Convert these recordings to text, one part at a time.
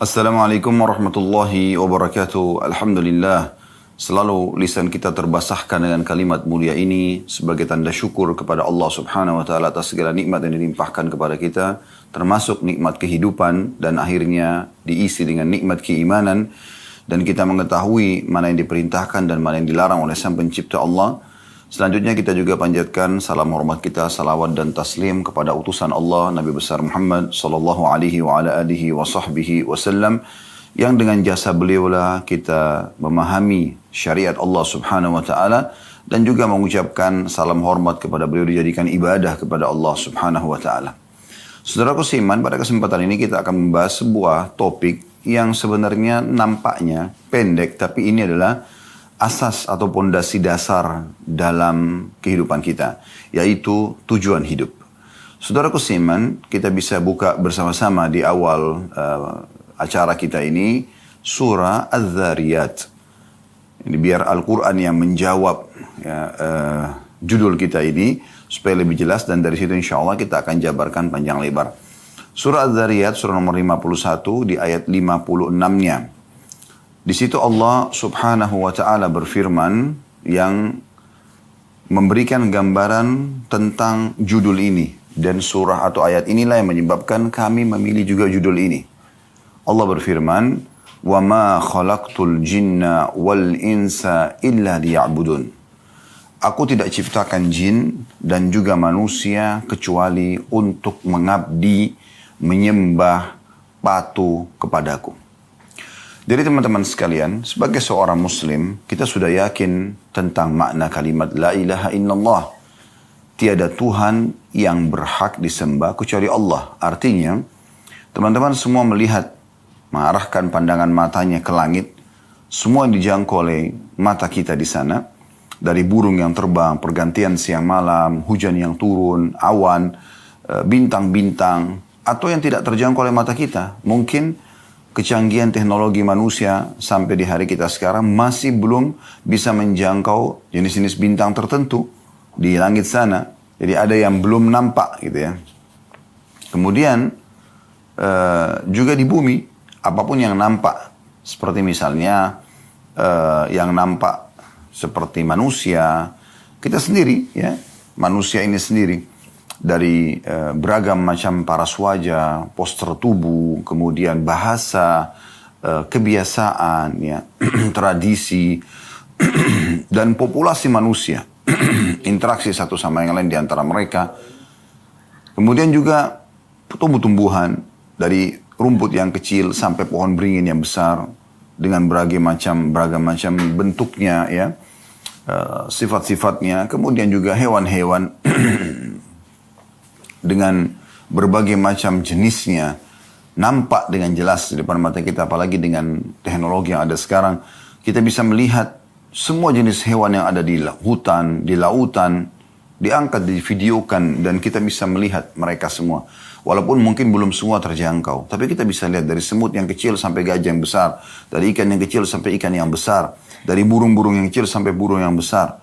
Assalamualaikum warahmatullahi wabarakatuh. Alhamdulillah. Selalu lisan kita terbasahkan dengan kalimat mulia ini sebagai tanda syukur kepada Allah Subhanahu wa taala atas segala nikmat yang dilimpahkan kepada kita, termasuk nikmat kehidupan dan akhirnya diisi dengan nikmat keimanan, dan kita mengetahui mana yang diperintahkan dan mana yang dilarang oleh Sang Pencipta Allah. Selanjutnya kita juga panjatkan salam hormat kita, salawat dan taslim kepada utusan Allah Nabi besar Muhammad sallallahu alaihi wa ala alihi wa sahbihi wasallam, yang dengan jasa beliaulah kita memahami syariat Allah Subhanahu wa taala dan juga mengucapkan salam hormat kepada beliau, dijadikan ibadah kepada Allah Subhanahu wa taala. Saudaraku seiman, pada kesempatan ini kita akan membahas sebuah topik yang sebenarnya nampaknya pendek, tapi ini adalah asas atau pondasi dasar dalam kehidupan kita, yaitu tujuan hidup. Saudaraku seiman, kita bisa buka bersama-sama di awal acara kita ini surah Az-Zariyat. Ini biar Al-Quran yang menjawab judul kita ini supaya lebih jelas, dan dari situ insya Allah kita akan jabarkan panjang lebar. Surah Az-Zariyat, surah nomor 51 di ayat 56-nya. Di situ Allah Subhanahu wa taala berfirman yang memberikan gambaran tentang judul ini, dan surah atau ayat inilah yang menyebabkan kami memilih juga judul ini. Allah berfirman, "Wa ma khalaqtul jinna wal insa illa liya'budun." Aku tidak ciptakan jin dan juga manusia kecuali untuk mengabdi, menyembah, patuh kepadaku. Jadi teman-teman sekalian, sebagai seorang muslim, kita sudah yakin tentang makna kalimat La ilaha illallah. Tiada Tuhan yang berhak disembah kecuali Allah. Artinya, teman-teman semua melihat, mengarahkan pandangan matanya ke langit, semua yang dijangkau oleh mata kita di sana, dari burung yang terbang, pergantian siang malam, hujan yang turun, awan, bintang-bintang, atau yang tidak terjangkau oleh mata kita. Mungkin kecanggihan teknologi manusia sampai di hari kita sekarang masih belum bisa menjangkau jenis-jenis bintang tertentu di langit sana. Jadi ada yang belum nampak gitu ya. Kemudian juga di bumi, apapun yang nampak, seperti misalnya yang nampak seperti manusia, kita sendiri ya, manusia ini sendiri. Dari beragam macam paras wajah, postur tubuh, kemudian bahasa, kebiasaan, ya, tradisi, dan populasi manusia. Interaksi satu sama yang lain di antara mereka. Kemudian juga tumbuh-tumbuhan, dari rumput yang kecil sampai pohon beringin yang besar, dengan beragam macam bentuknya, ya, sifat-sifatnya. Kemudian juga hewan-hewan dengan berbagai macam jenisnya nampak dengan jelas di depan mata kita, apalagi dengan teknologi yang ada sekarang. Kita bisa melihat semua jenis hewan yang ada di hutan, di lautan, diangkat, divideokan, dan kita bisa melihat mereka semua. Walaupun mungkin belum semua terjangkau, tapi kita bisa lihat dari semut yang kecil sampai gajah yang besar, dari ikan yang kecil sampai ikan yang besar, dari burung-burung yang kecil sampai burung yang besar.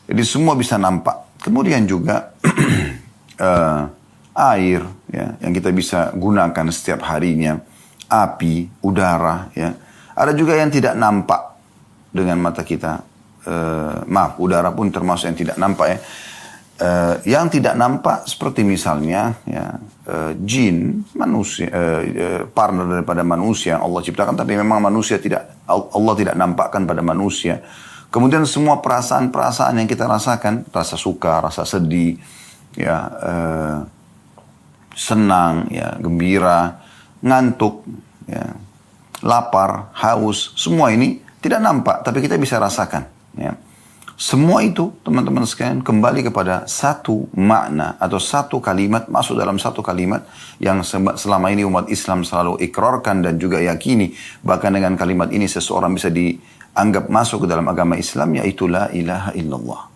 Jadi semua bisa nampak. Kemudian juga air, ya, yang kita bisa gunakan setiap harinya, api, udara, ya. Ada juga yang tidak nampak dengan mata kita. Udara pun termasuk yang tidak nampak, ya. Yang tidak nampak seperti misalnya, ya, jin, manusia, partner daripada manusia Allah ciptakan, tapi memang manusia Allah tidak nampakkan pada manusia. Kemudian semua perasaan-perasaan yang kita rasakan, rasa suka, rasa sedih, ya, senang, ya, gembira, ngantuk, ya, lapar, haus, semua ini tidak nampak, tapi kita bisa rasakan, ya. Semua itu, teman-teman sekalian, kembali kepada satu makna atau satu kalimat, masuk dalam satu kalimat yang selama ini umat Islam selalu ikrarkan dan juga yakini. Bahkan dengan kalimat ini seseorang bisa dianggap masuk ke dalam agama Islam, yaitu La ilaha illallah.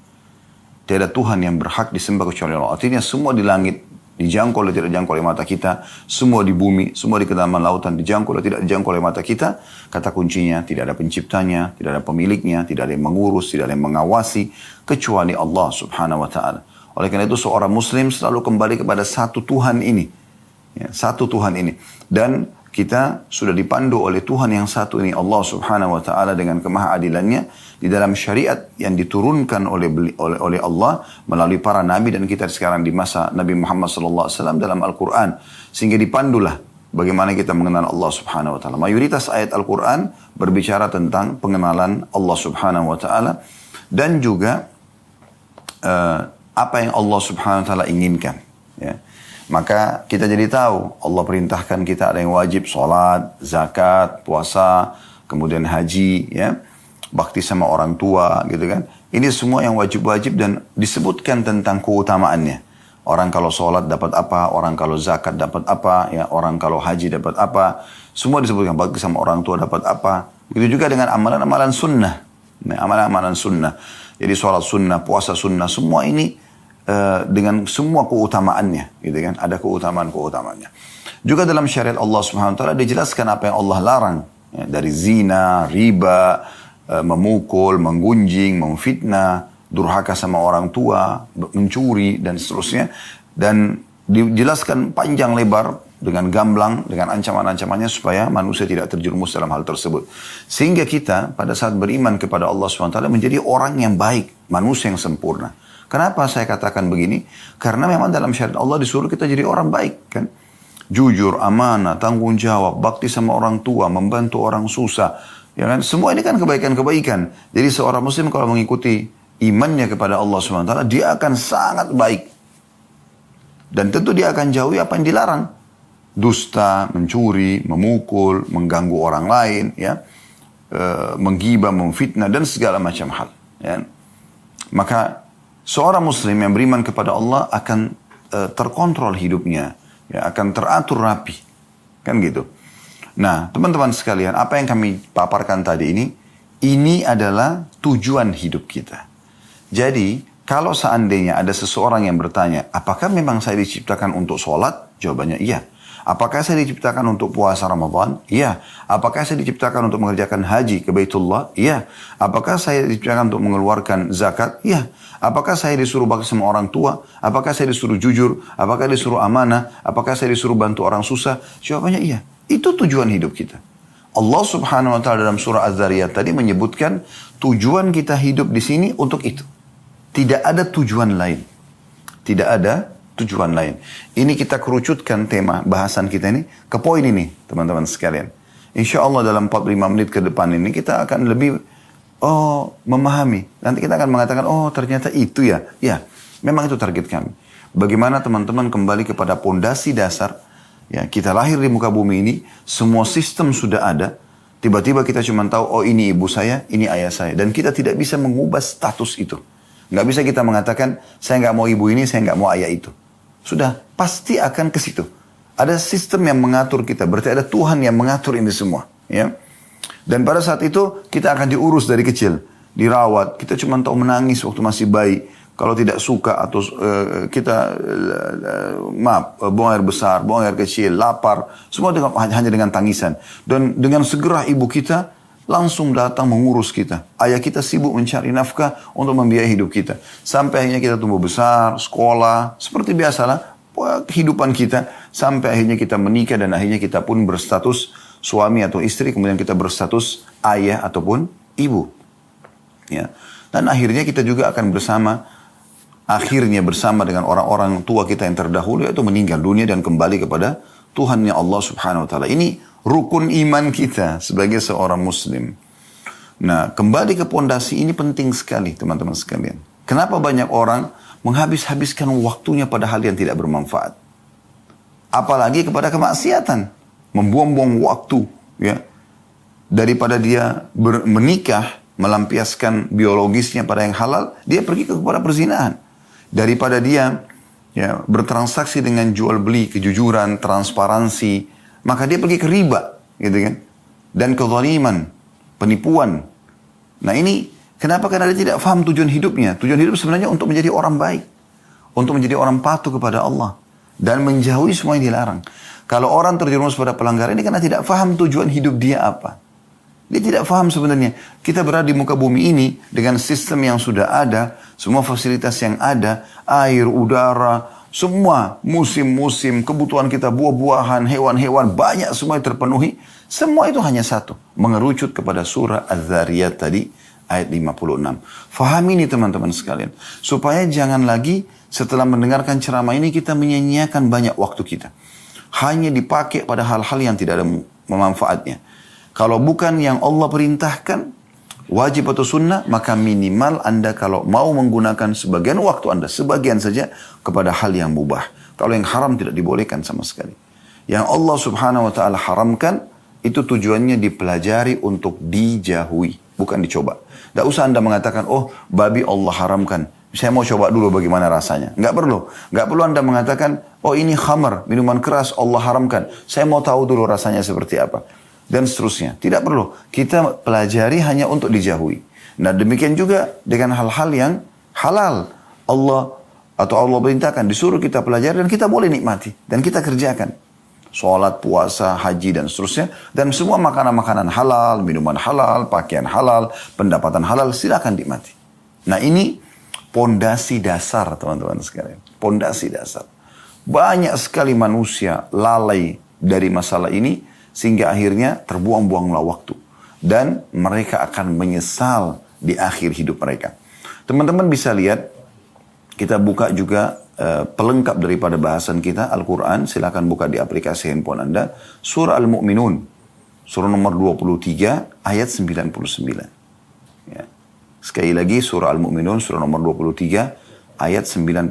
Tiada Tuhan yang berhak disembah kecuali Allah. Artinya semua di langit dijangkau oleh tidak dijangkau oleh mata kita. Semua di bumi, semua di kedalaman lautan dijangkau oleh tidak dijangkau oleh mata kita. Kata kuncinya, tidak ada penciptanya, tidak ada pemiliknya, tidak ada yang mengurus, tidak ada yang mengawasi, kecuali Allah Subhanahu wa ta'ala. Oleh karena itu seorang muslim selalu kembali kepada satu Tuhan ini. Ya, satu Tuhan ini. Dan kita sudah dipandu oleh Tuhan yang satu ini, Allah Subhanahu wa Ta'ala, dengan kemahaadilannya di dalam syariat yang diturunkan oleh Allah melalui para nabi, dan kita sekarang di masa Nabi Muhammad SAW dalam Al-Quran, sehingga dipandulah bagaimana kita mengenal Allah Subhanahu wa Ta'ala. Mayoritas ayat Al-Quran berbicara tentang pengenalan Allah Subhanahu wa Ta'ala, dan juga apa yang Allah Subhanahu wa Ta'ala inginkan, ya. Maka kita jadi tahu Allah perintahkan kita ada yang wajib, sholat, zakat, puasa, kemudian haji, ya, bakti sama orang tua, gitu kan. Ini semua yang wajib-wajib dan disebutkan tentang keutamaannya. Orang kalau sholat dapat apa, orang kalau zakat dapat apa, ya, orang kalau haji dapat apa. Semua disebutkan, bakti sama orang tua dapat apa. Begitu juga dengan amalan-amalan sunnah. Nah, amalan-amalan sunnah. Jadi sholat sunnah, puasa sunnah, semua ini dengan semua keutamaannya, gitu kan? Ada keutamaan-keutamaannya. Juga dalam syariat Allah Subhanahu wa Ta'ala dijelaskan apa yang Allah larang, ya, dari zina, riba, memukul, menggunjing, memfitnah, durhaka sama orang tua, mencuri, dan seterusnya. Dan dijelaskan panjang lebar dengan gamblang, dengan ancaman-ancamannya supaya manusia tidak terjerumus dalam hal tersebut. Sehingga kita pada saat beriman kepada Allah Subhanahu wa Ta'ala menjadi orang yang baik, manusia yang sempurna. Kenapa saya katakan begini? Karena memang dalam syariat Allah disuruh kita jadi orang baik, kan? Jujur, amanah, tanggung jawab, bakti sama orang tua, membantu orang susah, ya kan? Semua ini kan kebaikan-kebaikan. Jadi seorang muslim kalau mengikuti imannya kepada Allah SWT, dia akan sangat baik. Dan tentu dia akan jauhi apa yang dilarang. Dusta, mencuri, memukul, mengganggu orang lain, ya, menggibah, memfitnah, dan segala macam hal, ya. Maka seorang muslim yang beriman kepada Allah akan terkontrol hidupnya, ya, akan teratur rapi, kan gitu. Nah, teman-teman sekalian, apa yang kami paparkan tadi ini adalah tujuan hidup kita. Jadi, kalau seandainya ada seseorang yang bertanya, apakah memang saya diciptakan untuk sholat? Jawabannya iya. Apakah saya diciptakan untuk puasa Ramadan? Iya. Apakah saya diciptakan untuk mengerjakan haji ke Baitullah? Iya. Apakah saya diciptakan untuk mengeluarkan zakat? Iya. Apakah saya disuruh bakti sama orang tua? Apakah saya disuruh jujur? Apakah disuruh amanah? Apakah saya disuruh bantu orang susah? Jawabannya iya. Itu tujuan hidup kita. Allah Subhanahu wa Ta'ala dalam surah Az-Zariyat tadi menyebutkan tujuan kita hidup di sini untuk itu. Tidak ada tujuan lain. Tidak ada tujuan lain. Ini kita kerucutkan tema bahasan kita ini ke poin ini, teman-teman sekalian. Insya Allah dalam 45 menit ke depan ini kita akan lebih memahami. Nanti kita akan mengatakan, ternyata itu ya. Ya, memang itu target kami. Bagaimana teman-teman kembali kepada pondasi dasar. Ya, kita lahir di muka bumi ini, semua sistem sudah ada. Tiba-tiba kita cuma tahu, ini ibu saya, ini ayah saya. Dan kita tidak bisa mengubah status itu. Nggak bisa kita mengatakan, saya nggak mau ibu ini, saya nggak mau ayah itu. Sudah, pasti akan ke situ. Ada sistem yang mengatur kita. Berarti ada Tuhan yang mengatur ini semua. Ya. Dan pada saat itu, kita akan diurus dari kecil. Dirawat. Kita cuma tahu menangis waktu masih bayi. Kalau tidak suka atau kita, buang air besar, buang air kecil, lapar. Semua hanya dengan tangisan. Dan dengan segera ibu kita langsung datang mengurus kita. Ayah kita sibuk mencari nafkah untuk membiayai hidup kita. Sampai akhirnya kita tumbuh besar, sekolah, seperti biasalah kehidupan kita. Sampai akhirnya kita menikah dan akhirnya kita pun berstatus suami atau istri. Kemudian kita berstatus ayah ataupun ibu. Ya. Dan akhirnya kita juga akan bersama dengan orang-orang tua kita yang terdahulu, yaitu meninggal dunia dan kembali kepada Tuhannya Allah Subhanahu wa Ta'ala. Ini rukun iman kita sebagai seorang muslim. Nah, kembali ke pondasi ini penting sekali, teman-teman sekalian. Kenapa banyak orang menghabis-habiskan waktunya pada hal yang tidak bermanfaat? Apalagi kepada kemaksiatan. Membuang-buang waktu, ya. Daripada dia menikah, melampiaskan biologisnya pada yang halal, dia pergi kepada perzinahan. Daripada dia, ya, bertransaksi dengan jual beli, kejujuran, transparansi, maka dia pergi ke riba, gitu kan? Dan kezaliman, penipuan. Nah ini, kenapa? Karena dia tidak paham tujuan hidupnya. Tujuan hidup sebenarnya untuk menjadi orang baik. Untuk menjadi orang patuh kepada Allah. Dan menjauhi semua yang dilarang. Kalau orang terjerumus pada pelanggaran ini karena tidak paham tujuan hidup dia apa. Dia tidak paham sebenarnya. Kita berada di muka bumi ini dengan sistem yang sudah ada. Semua fasilitas yang ada. Air, udara, Semua musim-musim kebutuhan kita, buah-buahan, hewan-hewan, banyak semua terpenuhi. Semua itu hanya satu. Mengerucut kepada surah Az-Zariyat tadi, ayat 56. Fahami ini teman-teman sekalian. Supaya jangan lagi setelah mendengarkan ceramah ini kita menyia-nyiakan banyak waktu kita. Hanya dipakai pada hal-hal yang tidak ada manfaatnya. Kalau bukan yang Allah perintahkan, wajib atau sunnah, maka minimal Anda kalau mau menggunakan sebagian waktu Anda, sebagian saja kepada hal yang mubah. Kalau yang haram tidak dibolehkan sama sekali. Yang Allah subhanahu wa ta'ala haramkan, itu tujuannya dipelajari untuk dijauhi, bukan dicoba. Tidak usah Anda mengatakan, oh babi Allah haramkan, saya mau coba dulu bagaimana rasanya. Nggak perlu. Nggak perlu Anda mengatakan, oh ini khamar, minuman keras Allah haramkan, saya mau tahu dulu rasanya seperti apa. Dan seterusnya. Tidak perlu. Kita pelajari hanya untuk dijauhi. Nah demikian juga dengan hal-hal yang halal. Allah perintahkan, disuruh kita pelajari dan kita boleh nikmati. Dan kita kerjakan. Sholat, puasa, haji dan seterusnya. Dan semua makanan-makanan halal, minuman halal, pakaian halal, pendapatan halal, silakan nikmati. Nah ini pondasi dasar teman-teman sekalian. Pondasi dasar. Banyak sekali manusia lalai dari masalah ini. Sehingga akhirnya terbuang-buanglah waktu. Dan mereka akan menyesal di akhir hidup mereka. Teman-teman bisa lihat, kita buka juga pelengkap daripada bahasan kita, Al-Quran. Silakan buka di aplikasi handphone Anda. Surah Al-Mu'minun. Surah nomor 23, ayat 99. Ya. Sekali lagi, surah Al-Mu'minun, surah nomor 23, ayat 99.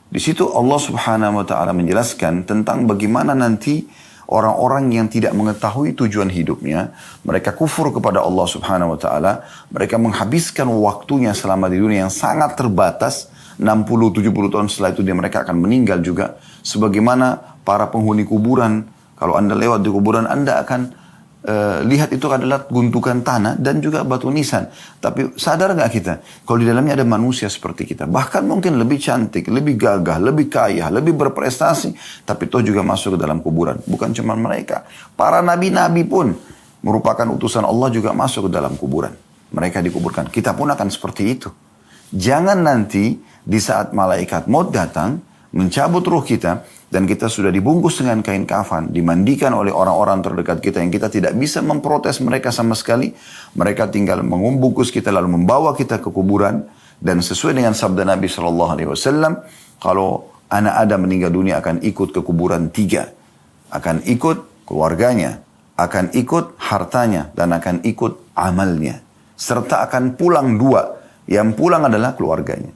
Di situ Allah subhanahu wa ta'ala menjelaskan tentang bagaimana nanti orang-orang yang tidak mengetahui tujuan hidupnya, mereka kufur kepada Allah subhanahu wa ta'ala, mereka menghabiskan waktunya selama di dunia yang sangat terbatas, 60-70 tahun setelah itu mereka akan meninggal juga. Sebagaimana para penghuni kuburan, kalau Anda lewat di kuburan, Anda akan lihat itu adalah gundukan tanah dan juga batu nisan. Tapi sadar nggak kita, kalau di dalamnya ada manusia seperti kita, bahkan mungkin lebih cantik, lebih gagah, lebih kaya, lebih berprestasi, tapi toh juga masuk ke dalam kuburan. Bukan cuma mereka, para nabi-nabi pun merupakan utusan Allah juga masuk ke dalam kuburan. Mereka dikuburkan. Kita pun akan seperti itu. Jangan nanti di saat malaikat maut datang mencabut ruh kita, dan kita sudah dibungkus dengan kain kafan, dimandikan oleh orang-orang terdekat kita yang kita tidak bisa memprotes mereka sama sekali. Mereka tinggal membungkus kita lalu membawa kita ke kuburan. Dan sesuai dengan sabda Nabi SAW, kalau anak Adam meninggal dunia akan ikut ke kuburan 3. Akan ikut keluarganya, akan ikut hartanya, dan akan ikut amalnya. Serta akan pulang 2. Yang pulang adalah keluarganya.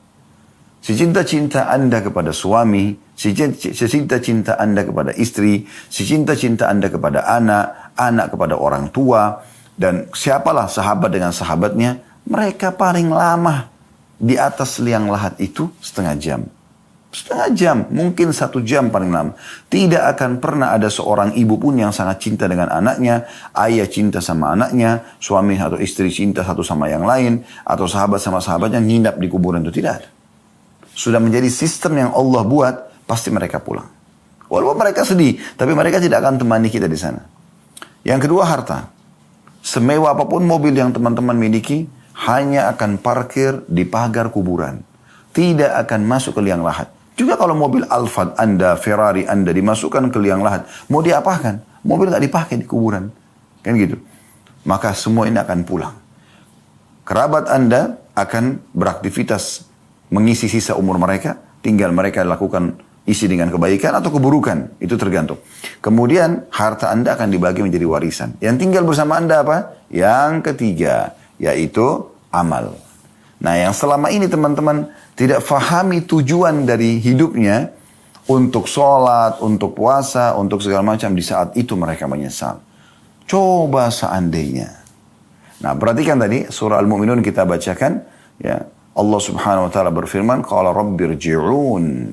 Secinta-cinta Anda kepada suami, secinta-cinta Anda kepada istri, secinta-cinta Anda kepada anak, anak kepada orang tua, dan siapalah sahabat dengan sahabatnya, mereka paling lama di atas liang lahat itu setengah jam. Setengah jam, mungkin 1 jam paling lama. Tidak akan pernah ada seorang ibu pun yang sangat cinta dengan anaknya, ayah cinta sama anaknya, suami atau istri cinta satu sama yang lain, atau sahabat sama sahabatnya nginap di kuburan itu, tidak ada. Sudah menjadi sistem yang Allah buat, pasti mereka pulang. Walaupun mereka sedih, tapi mereka tidak akan temani kita di sana. Yang kedua, harta. Semewah apapun mobil yang teman-teman miliki, hanya akan parkir di pagar kuburan. Tidak akan masuk ke liang lahat. Juga kalau mobil Alphard Anda, Ferrari Anda dimasukkan ke liang lahat, mau diapakan? Mobil nggak dipakai di kuburan. Kan gitu. Maka semua ini akan pulang. Kerabat Anda akan beraktivitas mengisi sisa umur mereka, tinggal mereka lakukan isi dengan kebaikan atau keburukan, itu tergantung. Kemudian harta Anda akan dibagi menjadi warisan. Yang tinggal bersama Anda apa? Yang ketiga, yaitu amal. Nah yang selama ini teman-teman tidak fahami tujuan dari hidupnya, untuk sholat, untuk puasa, untuk segala macam, di saat itu mereka menyesal. Coba seandainya. Nah perhatikan tadi surah Al-Mu'minun kita bacakan, ya. Allah subhanahu wa ta'ala berfirman, qala rabbirji'un.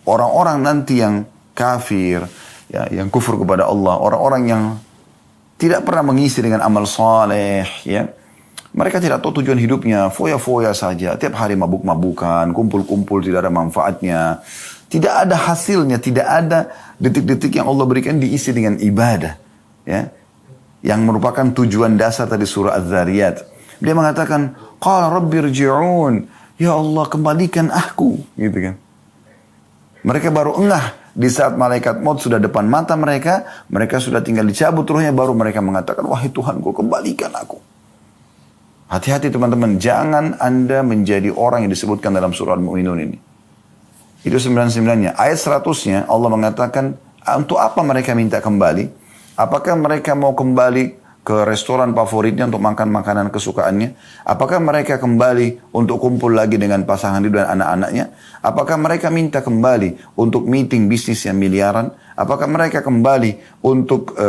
Orang-orang nanti yang kafir, ya, yang kufur kepada Allah, orang-orang yang tidak pernah mengisi dengan amal saleh, ya. Mereka tidak tahu tujuan hidupnya, foya-foya saja, tiap hari mabuk-mabukan, kumpul-kumpul, tidak ada manfaatnya, tidak ada hasilnya, tidak ada detik-detik yang Allah berikan diisi dengan ibadah, ya. Yang merupakan tujuan dasar tadi surah Az-Zariyat. Dia mengatakan, qala rabbirji'un. Ya Allah, kembalikan aku, gitu kan. Mereka baru engah di saat malaikat maut sudah depan mata mereka, mereka sudah tinggal dicabut ruhnya, baru mereka mengatakan, wahai Tuhanku, kembalikan aku. Hati-hati teman-teman, jangan Anda menjadi orang yang disebutkan dalam surah Al-Mu'minun ini. Itu 99-nya. Ayat 100-nya Allah mengatakan, untuk apa mereka minta kembali? Apakah mereka mau kembali ke restoran favoritnya untuk makan makanan kesukaannya? Apakah mereka kembali untuk kumpul lagi dengan pasangan hidup dan anak-anaknya? Apakah mereka minta kembali untuk meeting bisnis yang miliaran? Apakah mereka kembali untuk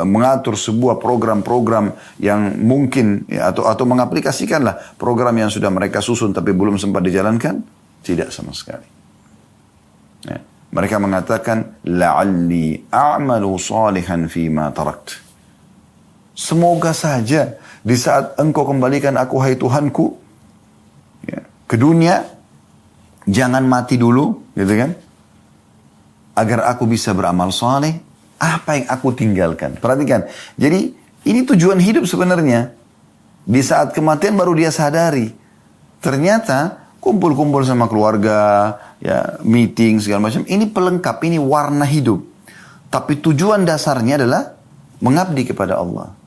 mengatur sebuah program-program yang mungkin ya, atau mengaplikasikanlah program yang sudah mereka susun tapi belum sempat dijalankan? Tidak sama sekali. Ya. Mereka mengatakan, la'alli a'malu salihan fima tarakt. Semoga saja di saat engkau kembalikan aku, hai Tuhanku, ya, ke dunia, jangan mati dulu, gitu kan? Agar aku bisa beramal saleh, apa yang aku tinggalkan. Perhatikan, jadi ini tujuan hidup sebenarnya. Di saat kematian baru dia sadari. Ternyata kumpul-kumpul sama keluarga, ya, meeting segala macam, ini pelengkap, ini warna hidup. Tapi tujuan dasarnya adalah mengabdi kepada Allah.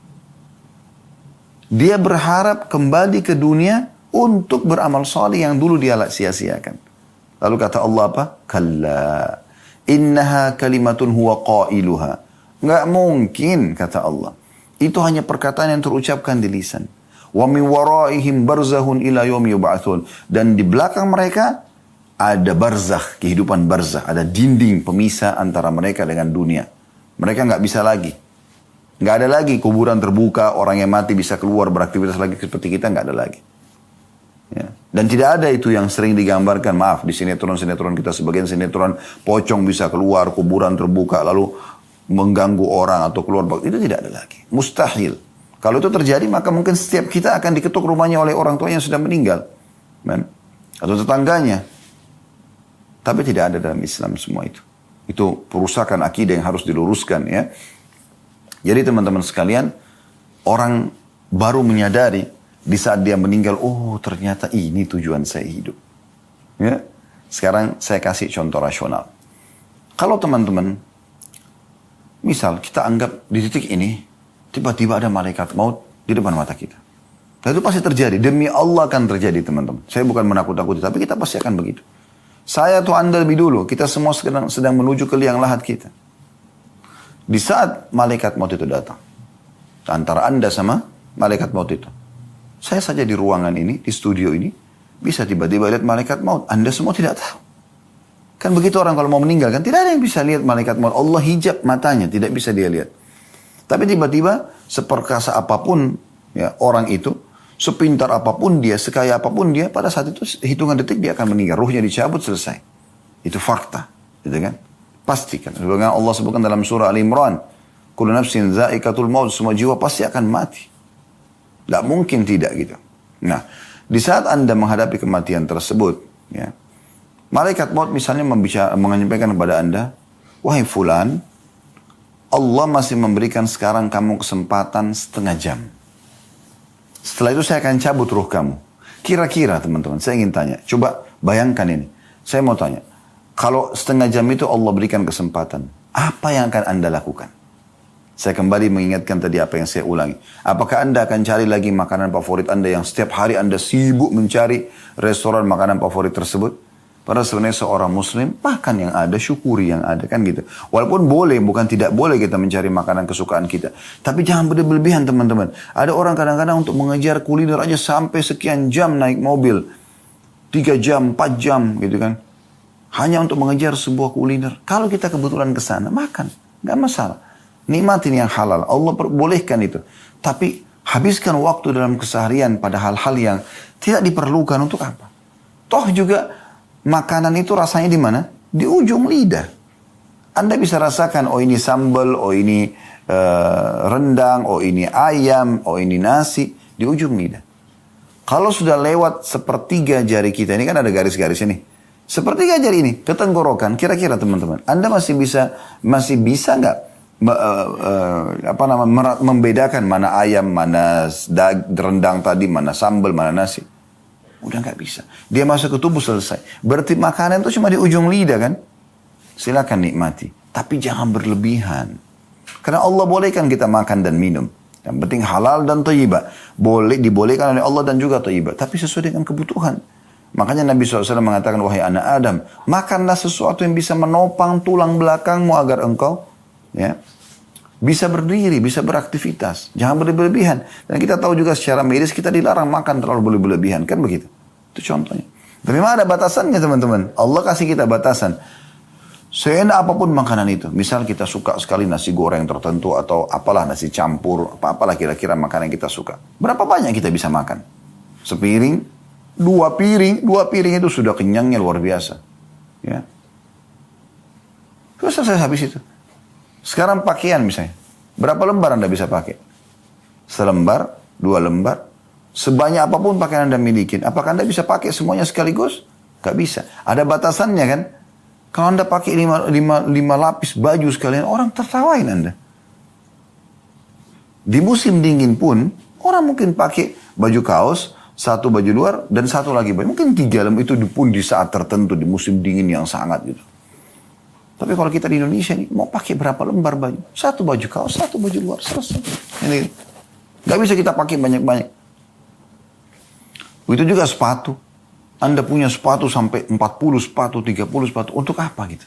Dia berharap kembali ke dunia untuk beramal saleh yang dulu dia sia-siakan. Lalu kata Allah apa? Kalla, innaha kalimatun huwa qailuha. Nggak mungkin, kata Allah. Itu hanya perkataan yang terucapkan di lisan. Wa min waraihim barzahun ila yaumi yub'atsun. Dan di belakang mereka ada barzakh, kehidupan barzakh, ada dinding pemisah antara mereka dengan dunia. Mereka nggak bisa lagi. Nggak ada lagi kuburan terbuka, orang yang mati bisa keluar beraktivitas lagi seperti kita, nggak ada lagi. Ya. Dan tidak ada itu yang sering digambarkan, maaf, di sinetron-sinetron kita, sebagian sinetron pocong bisa keluar, kuburan terbuka, lalu mengganggu orang atau keluar. Itu tidak ada lagi. Mustahil. Kalau itu terjadi, maka mungkin setiap kita akan diketuk rumahnya oleh orang tua yang sudah meninggal. Atau tetangganya. Tapi tidak ada dalam Islam semua itu. Itu perusakan akidah yang harus diluruskan, ya. Jadi teman-teman sekalian, orang baru menyadari di saat dia meninggal, oh ternyata ini tujuan saya hidup. Ya. Sekarang saya kasih contoh rasional. Kalau teman-teman, misal kita anggap di titik ini, tiba-tiba ada malaikat maut di depan mata kita. Dan itu pasti terjadi, demi Allah akan terjadi teman-teman. Saya bukan menakut-nakuti, tapi kita pasti akan begitu. Saya atau Anda lebih dulu, kita semua sedang menuju ke liang lahat kita. Di saat malaikat maut itu datang, antara Anda sama malaikat maut itu, saya saja di ruangan ini, di studio ini, bisa tiba-tiba lihat malaikat maut. Anda semua tidak tahu. Kan begitu orang kalau mau meninggal, kan tidak ada yang bisa lihat malaikat maut. Allah hijab matanya, tidak bisa dia lihat. Tapi tiba-tiba, seperkasa apapun ya, orang itu, sepintar apapun dia, sekaya apapun dia, pada saat itu hitungan detik dia akan meninggal. Ruhnya dicabut, selesai. Itu fakta. Gitu kan? Pastikan. Sebagaimana Allah sebutkan dalam surah Al-Imran, kullu nafsin za'iqatul maut, semua jiwa pasti akan mati. Tidak mungkin tidak gitu. Nah, di saat Anda menghadapi kematian tersebut, ya, malaikat maut misalnya menyampaikan kepada Anda, wahai fulan, Allah masih memberikan sekarang kamu kesempatan setengah jam. Setelah itu saya akan cabut ruh kamu. Kira-kira teman-teman, saya ingin tanya, coba bayangkan ini. Saya mau tanya, kalau setengah jam itu Allah berikan kesempatan, apa yang akan Anda lakukan? Saya kembali mengingatkan tadi apa yang saya ulangi. Apakah Anda akan cari lagi makanan favorit Anda yang setiap hari Anda sibuk mencari restoran makanan favorit tersebut? Padahal sebenarnya seorang muslim, makan yang ada, syukuri yang ada, kan gitu. Walaupun boleh, bukan tidak boleh kita mencari makanan kesukaan kita. Tapi jangan berlebihan teman-teman. Ada orang kadang-kadang untuk mengejar kuliner aja sampai sekian jam naik mobil. 3 jam, 4 jam gitu kan. Hanya untuk mengejar sebuah kuliner. Kalau kita kebetulan ke sana, makan. Nggak masalah. Nikmatin yang halal. Allah bolehkan itu. Tapi habiskan waktu dalam keseharian pada hal-hal yang tidak diperlukan untuk apa. Toh juga makanan itu rasanya di mana? Di ujung lidah. Anda bisa rasakan, oh ini sambal, oh ini rendang, oh ini ayam, oh ini nasi. Di ujung lidah. Kalau sudah lewat sepertiga jari kita, ini kan ada garis-garis ini. Sepertiga jari ini ke tenggorokan, kira-kira teman-teman, Anda masih bisa nggak membedakan mana ayam, mana rendang tadi, mana sambal, mana nasi? Udah nggak bisa. Dia masuk ke tubuh selesai. Berarti makanan itu cuma di ujung lidah kan? Silakan nikmati. Tapi jangan berlebihan. Karena Allah bolehkan kita makan dan minum. Yang penting halal dan thayyibah. Dibolehkan oleh Allah dan juga thayyibah. Tapi sesuai dengan kebutuhan. Makanya Nabi SAW mengatakan, wahai anak Adam, makanlah sesuatu yang bisa menopang tulang belakangmu agar engkau bisa berdiri, bisa beraktivitas. Jangan berlebihan. Dan kita tahu juga secara medis kita dilarang makan terlalu berlebihan. Kan begitu? Itu contohnya. Tapi memang ada batasannya teman-teman. Allah kasih kita batasan. Seenak apapun makanan itu. Misal kita suka sekali nasi goreng tertentu atau apalah nasi campur. Apalah kira-kira makanan yang kita suka. Berapa banyak kita bisa makan? Sepiring, dua piring itu sudah kenyangnya luar biasa. Ya. Terus selesai habis itu. Sekarang pakaian misalnya. Berapa lembar Anda bisa pakai? Selembar, 2 lembar. Sebanyak apapun pakaian Anda miliki. Apakah Anda bisa pakai semuanya sekaligus? Gak bisa. Ada batasannya kan? Kalau Anda pakai 5 lapis baju sekalian, orang tertawain Anda. Di musim dingin pun, orang mungkin pakai baju kaos, 1 baju luar, dan 1 lagi baju. Mungkin 3 lembar itu pun di saat tertentu, di musim dingin yang sangat gitu. Tapi kalau kita di Indonesia nih, mau pakai berapa lembar baju? 1 baju kaos, 1 baju luar, selesai. Ini gak bisa kita pakai banyak-banyak. Itu juga sepatu. Anda punya sepatu sampai 40 sepatu, 30 sepatu. Untuk apa gitu?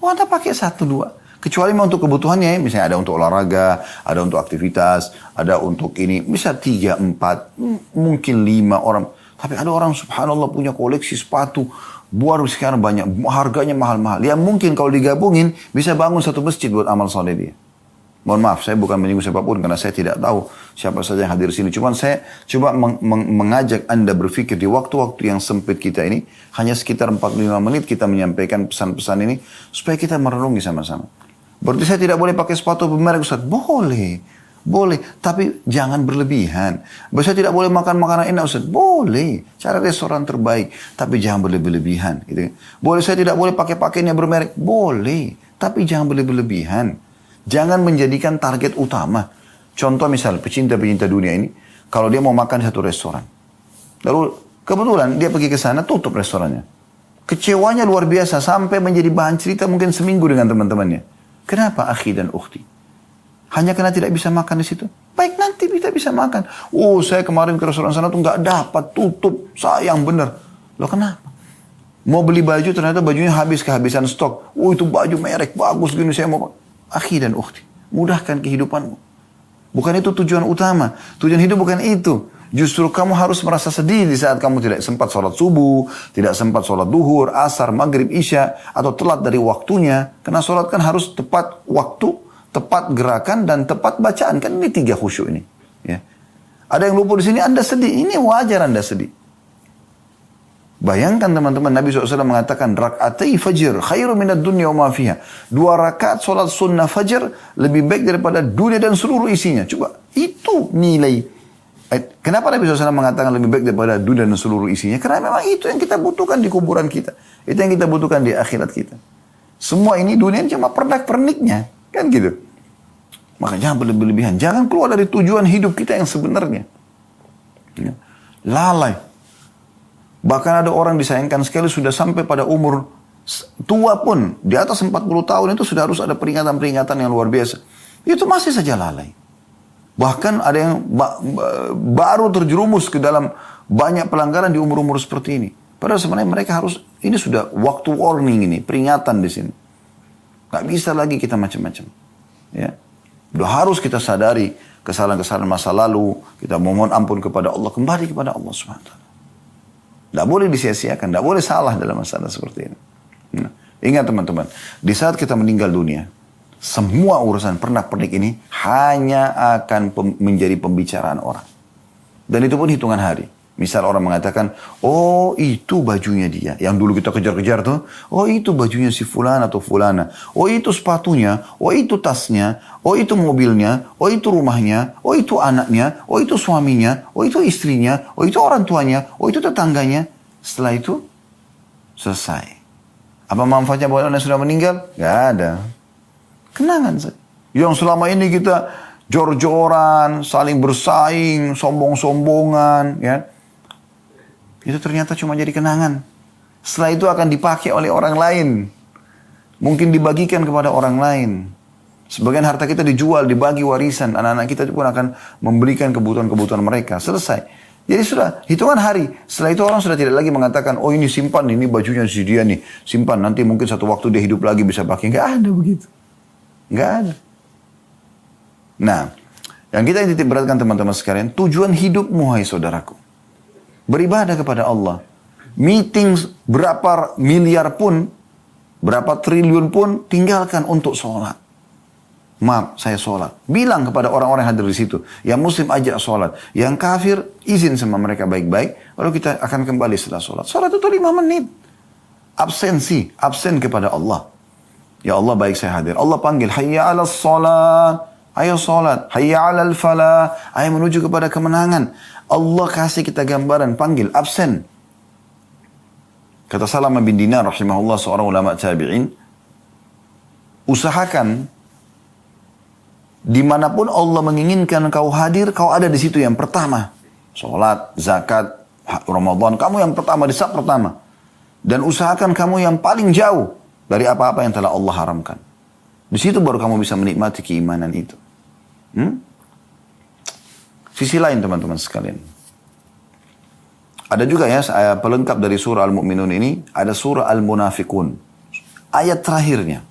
Oh Anda pakai 1, 2. Kecuali untuk kebutuhannya. Misalnya ada untuk olahraga, ada untuk aktivitas, ada untuk ini. Bisa 3, 4, mungkin 5 orang. Tapi ada orang subhanallah punya koleksi sepatu. Baru sekarang banyak. Harganya mahal-mahal. Ya mungkin kalau digabungin bisa bangun 1 masjid buat amal soleh dia. Mohon maaf, saya bukan menyinggung siapapun karena saya tidak tahu siapa saja yang hadir di sini. Cuman saya coba mengajak Anda berpikir di waktu-waktu yang sempit kita ini, hanya sekitar 45 menit kita menyampaikan pesan-pesan ini, supaya kita merenungi sama-sama. Berarti saya tidak boleh pakai sepatu bermerek Ustaz? Boleh. Boleh, tapi jangan berlebihan. Saya tidak boleh makan makanan enak Ustaz? Boleh, cari restoran terbaik, tapi jangan berlebihan. Gitu. Boleh, saya tidak boleh pakai pakaian yang bermerek? Boleh, tapi jangan berlebihan. Jangan menjadikan target utama. Contoh misal, pecinta-pecinta dunia ini, kalau dia mau makan di satu restoran. Lalu kebetulan dia pergi ke sana, tutup restorannya. Kecewanya luar biasa, sampai menjadi bahan cerita mungkin seminggu dengan teman-temannya. Kenapa akhi dan ukhti? Hanya karena tidak bisa makan di situ? Baik, nanti kita bisa makan. Oh, saya kemarin ke restoran sana tuh nggak dapat, tutup, sayang bener. Loh kenapa? Mau beli baju, ternyata bajunya habis, kehabisan stok. Oh, itu baju merek, bagus gini, saya mau. Akhi dan ukhti, mudahkan kehidupanmu. Bukan itu tujuan utama. Tujuan hidup bukan itu. Justru kamu harus merasa sedih di saat kamu tidak sempat sholat subuh, tidak sempat sholat duhur, asar, maghrib, isya, atau telat dari waktunya. Karena sholat kan harus tepat waktu, tepat gerakan, dan tepat bacaan. Kan ini 3 khusyuk ini. Ya. Ada yang luput di sini, Anda sedih. Ini wajar Anda sedih. Bayangkan teman-teman, Nabi SAW mengatakan, rak'atai fajr khairu minad dunya wa ma fiha. 2 rakaat sholat sunnah fajr lebih baik daripada dunia dan seluruh isinya. Coba, itu nilai. Kenapa Nabi SAW mengatakan lebih baik daripada dunia dan seluruh isinya? Karena memang itu yang kita butuhkan di kuburan kita. Itu yang kita butuhkan di akhirat kita. Semua ini dunia cuma pernak-perniknya. Kan gitu. Maka jangan berlebihan. Jangan keluar dari tujuan hidup kita yang sebenarnya. Ya. Lalai. Bahkan ada orang disayangkan sekali sudah sampai pada umur tua pun. Di atas 40 tahun itu sudah harus ada peringatan-peringatan yang luar biasa. Itu masih saja lalai. Bahkan ada yang baru terjerumus ke dalam banyak pelanggaran di umur-umur seperti ini. Padahal sebenarnya mereka harus, ini sudah waktu warning ini, peringatan di sini. Gak bisa lagi kita macam-macam. Ya. Udah harus kita sadari kesalahan-kesalahan masa lalu. Kita mohon ampun kepada Allah. Kembali kepada Allah SWT. Tidak boleh disia-siakan, tidak boleh salah dalam masalah seperti ini. Nah, ingat teman-teman, di saat kita meninggal dunia, semua urusan pernak-pernik ini hanya akan menjadi pembicaraan orang. Dan itu pun hitungan hari. Misal orang mengatakan, oh itu bajunya dia. Yang dulu kita kejar-kejar tuh, oh itu bajunya si fulan atau fulana. Oh itu sepatunya, oh itu tasnya, oh itu mobilnya, oh itu rumahnya, oh itu anaknya, oh itu suaminya, oh itu istrinya, oh itu orang tuanya, oh itu tetangganya. Setelah itu, selesai. Apa manfaatnya buat orang yang sudah meninggal? Gak ada. Kenangan saja. Yang selama ini kita jor-joran, saling bersaing, sombong-sombongan, ya. itu ternyata cuma jadi kenangan. Setelah itu akan dipakai oleh orang lain. Mungkin dibagikan kepada orang lain. Sebagian harta kita dijual, dibagi warisan. Anak-anak kita pun akan memberikan kebutuhan-kebutuhan mereka. Selesai. Jadi sudah hitungan hari. Setelah itu orang sudah tidak lagi mengatakan, oh ini simpan, ini bajunya si dia nih. Simpan, nanti mungkin satu waktu dia hidup lagi bisa pakai. Nggak ada begitu. Nggak ada. Nah, yang kita titik beratkan teman-teman sekalian, tujuan hidupmu, hai saudaraku. Beribadah kepada Allah. Meeting berapa miliar pun, berapa triliun pun, tinggalkan untuk sholat. Maaf, saya sholat. Bilang kepada orang-orang yang hadir di situ. Yang muslim ajak sholat. Yang kafir, izin sama mereka baik-baik. Lalu kita akan kembali setelah sholat. Sholat itu 5 menit. Absensi, absen kepada Allah. Ya Allah, baik saya hadir. Allah panggil, hayya ala sholat. Ayo sholat. Hayya ala falah. Ayo menuju kepada kemenangan. Allah kasih kita gambaran, panggil, absen. Kata Salamah bin Dinar, rahimahullah, seorang ulama tabi'in. Usahakan dimanapun Allah menginginkan kau hadir, kau ada di situ yang pertama. Sholat, zakat, Ramadan, kamu yang pertama, di saat pertama. Dan usahakan kamu yang paling jauh dari apa-apa yang telah Allah haramkan. Di situ baru kamu bisa menikmati keimanan itu. Sisi lain teman-teman sekalian. Ada juga ya, pelengkap dari surah Al-Mu'minun ini, ada surah Al-Munafikun. Ayat terakhirnya.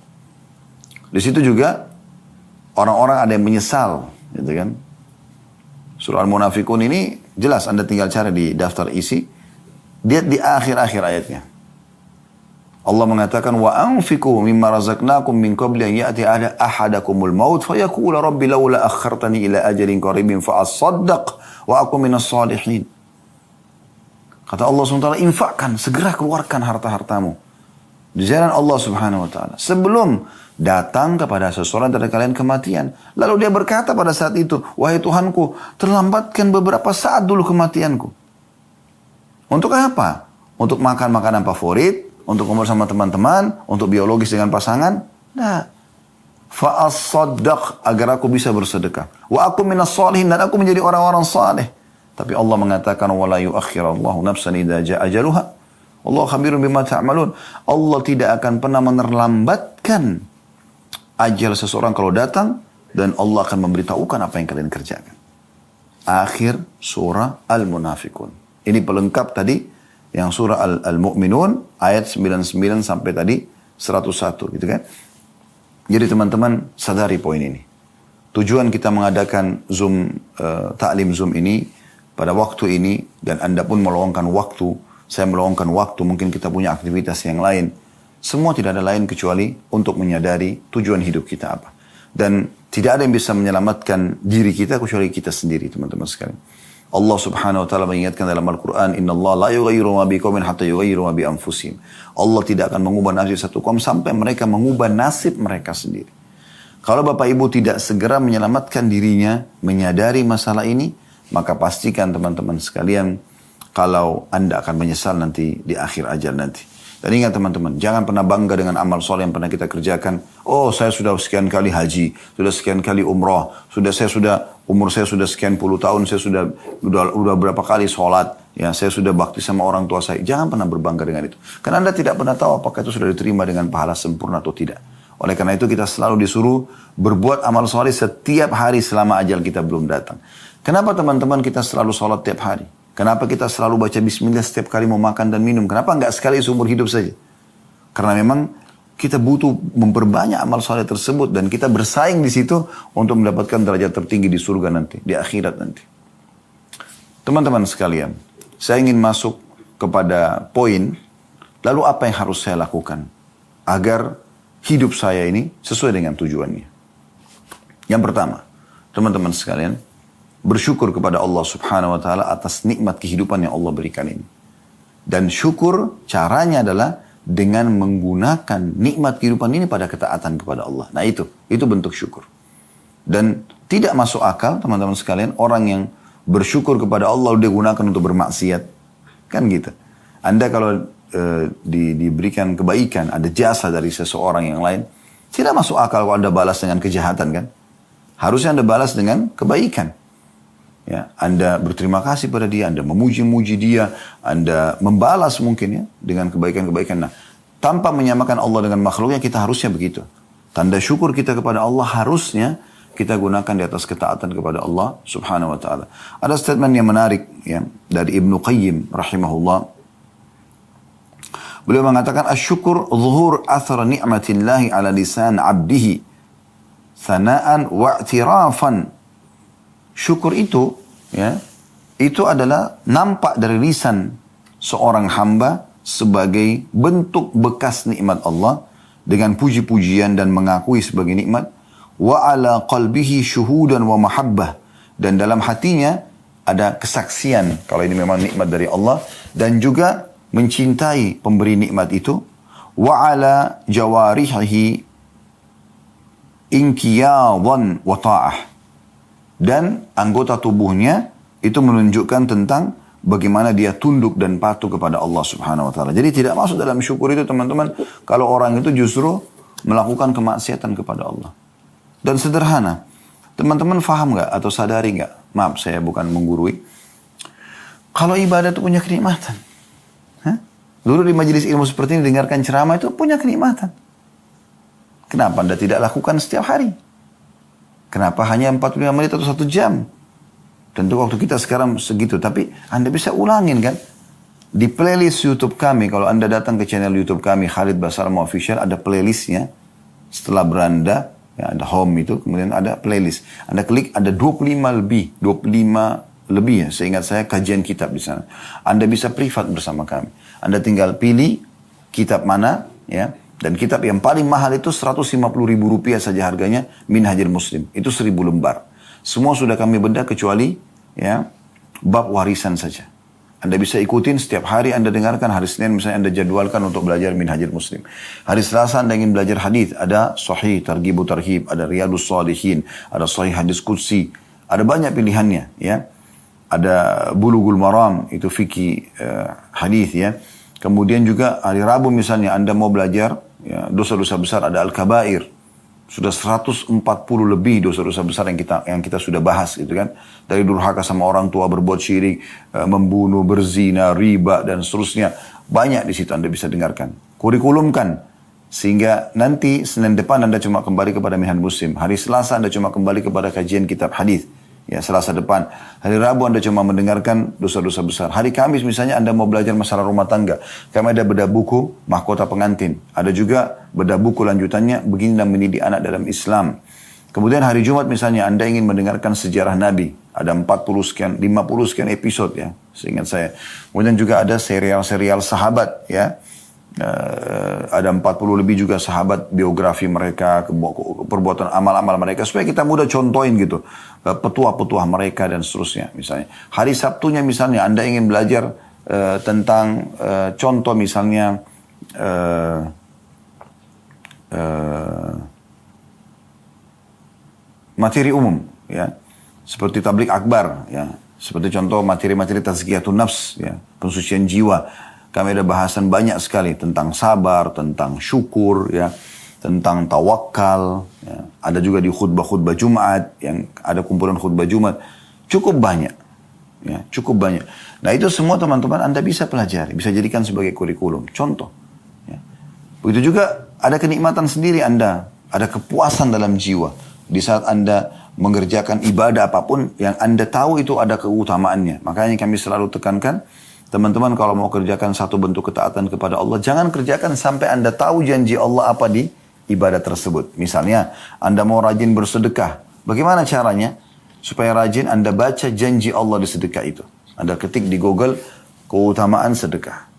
Di situ juga orang-orang ada yang menyesal, gitu kan. Surah Al-Munafikun ini jelas Anda tinggal cari di daftar isi. Lihat di akhir-akhir ayatnya. Allah mengatakan wa anfiqu mimma razaqnakum min qabli an ya'ti ahadakumul maut fayaqula rabbi laula akhartani ila ajalin qaribin fa asaddaq wa aku minas salihin. Kata Allah SWT, infakkan, segera keluarkan harta-hartamu di jalan Allah Subhanahu wa taala sebelum datang kepada seseorang dari kalian kematian. Lalu dia berkata pada saat itu, wahai Tuhanku, terlambatkan beberapa saat dulu kematianku. Untuk apa? Untuk makan makanan favorit, untuk kumpul sama teman-teman, untuk biologis dengan pasangan? Nah. Fa'as-saddaq, agar aku bisa bersedekah. Wa aku minas salihin, dan aku menjadi orang-orang saleh. Tapi Allah mengatakan, wala yuakhirallahu nafsan idza jaa ajaluha. Allah khabirun bima ta'malun. Allah tidak akan pernah menerlambatkan ajal seseorang kalau datang, dan Allah akan memberitahukan apa yang kalian kerjakan. Akhir surah Al-Munafikun. Ini pelengkap tadi yang surah Al-Mu'minun ayat 99 sampai tadi 101 gitu kan. Jadi teman-teman sadari poin ini. Tujuan kita mengadakan Zoom, taklim Zoom ini pada waktu ini, dan Anda pun meluangkan waktu, saya meluangkan waktu, mungkin kita punya aktivitas yang lain. Semua tidak ada lain kecuali untuk menyadari tujuan hidup kita apa. Dan tidak ada yang bisa menyelamatkan diri kita kecuali kita sendiri, teman-teman sekalian. Allah Subhanahu wa taala mengingatkan dalam Al-Qur'an, "Innallaha la yughayyiru ma biqaumin hatta yughayyiru ma bi anfusihim." Allah tidak akan mengubah nasib satu kaum sampai mereka mengubah nasib mereka sendiri. Kalau Bapak Ibu tidak segera menyelamatkan dirinya, menyadari masalah ini, maka pastikan teman-teman sekalian, kalau Anda akan menyesal nanti di akhir ajal nanti. Dan ingat teman-teman, jangan pernah bangga dengan amal soleh yang pernah kita kerjakan. Oh, saya sudah sekian kali haji, sudah sekian kali umrah, umur saya sudah sekian puluh tahun, saya sudah berapa kali sholat, ya saya sudah bakti sama orang tua saya. Jangan pernah berbangga dengan itu. Karena Anda tidak pernah tahu apakah itu sudah diterima dengan pahala sempurna atau tidak. Oleh karena itu kita selalu disuruh berbuat amal soleh setiap hari selama ajal kita belum datang. Kenapa teman-teman kita selalu sholat tiap hari? Kenapa kita selalu baca bismillah setiap kali mau makan dan minum? Kenapa enggak sekali seumur hidup saja? Karena memang kita butuh memperbanyak amal soleh tersebut, dan kita bersaing di situ untuk mendapatkan derajat tertinggi di surga nanti, di akhirat nanti. Teman-teman sekalian, saya ingin masuk kepada poin, lalu apa yang harus saya lakukan agar hidup saya ini sesuai dengan tujuannya. Yang pertama, teman-teman sekalian, bersyukur kepada Allah Subhanahu wa taala atas nikmat kehidupan yang Allah berikan ini. Dan syukur caranya adalah dengan menggunakan nikmat kehidupan ini pada ketaatan kepada Allah. Nah itu bentuk syukur. Dan tidak masuk akal teman-teman sekalian, orang yang bersyukur kepada Allah dia gunakan untuk bermaksiat. Kan gitu. Anda kalau diberikan kebaikan, ada jasa dari seseorang yang lain, tidak masuk akal kalau Anda balas dengan kejahatan kan. Harusnya Anda balas dengan kebaikan. Ya, Anda berterima kasih pada dia, Anda memuji-muji dia, Anda membalas mungkin ya dengan kebaikan-kebaikan. Nah, tanpa menyamakan Allah dengan makhluknya, kita harusnya begitu. Tanda syukur kita kepada Allah harusnya kita gunakan di atas ketaatan kepada Allah subhanahu wa ta'ala. Ada statement yang menarik ya, dari Ibnu Qayyim rahimahullah. Beliau mengatakan, asyukur zuhur athar ni'matillahi ala lisan abdihi, thana'an wa'tirafan. Syukur itu, ya, itu adalah nampak dari lisan seorang hamba sebagai bentuk bekas nikmat Allah dengan puji-pujian dan mengakui sebagai nikmat. Wa ala qalbihi syuhudan wa mahabbah, dan dalam hatinya ada kesaksian kalau ini memang nikmat dari Allah, dan juga mencintai pemberi nikmat itu. Wa ala jawarihi inqiyadan wa ta'ah, dan anggota tubuhnya itu menunjukkan tentang bagaimana dia tunduk dan patuh kepada Allah subhanahu wa ta'ala. Jadi tidak masuk dalam syukur itu teman-teman kalau orang itu justru melakukan kemaksiatan kepada Allah. Dan sederhana, teman-teman faham nggak atau sadari nggak? Maaf, saya bukan menggurui. Kalau ibadah itu punya kenikmatan. Dulu di majelis ilmu seperti ini, dengarkan ceramah itu punya kenikmatan. Kenapa Anda tidak lakukan setiap hari? Kenapa hanya 45 menit atau 1 jam? Tentu waktu kita sekarang segitu, tapi Anda bisa ulangin kan? Di playlist YouTube kami, kalau Anda datang ke channel YouTube kami, Khalid Basarma Official, ada playlistnya. Setelah beranda, ya, ada home itu, kemudian ada playlist. Anda klik, ada 25 lebih ya, seingat saya kajian kitab di sana. Anda bisa privat bersama kami. Anda tinggal pilih kitab mana, ya. Dan kitab yang paling mahal itu 150 ribu rupiah saja harganya, Minhajul Muslim. Itu 1000 lembar. Semua sudah kami bedah kecuali ya bab warisan saja. Anda bisa ikutin setiap hari Anda dengarkan. Hari Senin misalnya Anda jadwalkan untuk belajar Minhajul Muslim. Hari Selasa Anda ingin belajar hadis, ada Sahih Targhib Tarhib, ada Riyadhus Shalihin, ada Sahih Hadis Qudsi. Ada banyak pilihannya ya. Ada Bulughul Maram, itu fikih hadis ya. Kemudian juga hari Rabu misalnya Anda mau belajar ya, dosa-dosa besar, ada Al-Kabair. Sudah 140 lebih dosa-dosa besar yang kita sudah bahas gitu kan. Dari durhaka sama orang tua, berbuat syirik, membunuh, berzina, riba dan seterusnya. Banyak di situ Anda bisa dengarkan. Kurikulumkan sehingga nanti Senin depan Anda cuma kembali kepada Minhajul Muslim. Hari Selasa Anda cuma kembali kepada kajian kitab hadis. Ya, Selasa depan. Hari Rabu Anda cuma mendengarkan dosa-dosa besar. Hari Kamis misalnya Anda mau belajar masalah rumah tangga. Kami ada bedah buku mahkota pengantin. Ada juga bedah buku lanjutannya begini dan mendidik anak dalam Islam. Kemudian hari Jumat misalnya Anda ingin mendengarkan sejarah Nabi. Ada 40 sekian, 50 sekian episode ya, seingat saya. Kemudian juga ada serial-serial sahabat ya. Ada 40 lebih juga sahabat, biografi mereka, perbuatan amal-amal mereka, supaya kita mudah contohin gitu petuah-petuah mereka dan seterusnya. Misalnya hari Sabtunya misalnya Anda ingin belajar tentang contoh misalnya materi umum ya, seperti tablik akbar ya, seperti contoh materi-materi tazkiyatun nafs ya, pensucian jiwa. Kami ada bahasan banyak sekali tentang sabar, tentang syukur, ya, tentang tawakal. Ya. Ada juga di khutbah-khutbah Jumat, yang ada kumpulan khutbah Jumat. Cukup banyak. Ya, cukup banyak. Nah itu semua teman-teman Anda bisa pelajari, bisa jadikan sebagai kurikulum. Contoh. Ya. Begitu juga ada kenikmatan sendiri Anda, ada kepuasan dalam jiwa. Di saat Anda mengerjakan ibadah apapun yang Anda tahu itu ada keutamaannya. Makanya kami selalu tekankan, teman-teman kalau mau kerjakan satu bentuk ketaatan kepada Allah, jangan kerjakan sampai Anda tahu janji Allah apa di ibadah tersebut. Misalnya, Anda mau rajin bersedekah. Bagaimana caranya? Supaya rajin Anda baca janji Allah di sedekah itu. Anda ketik di Google, keutamaan sedekah.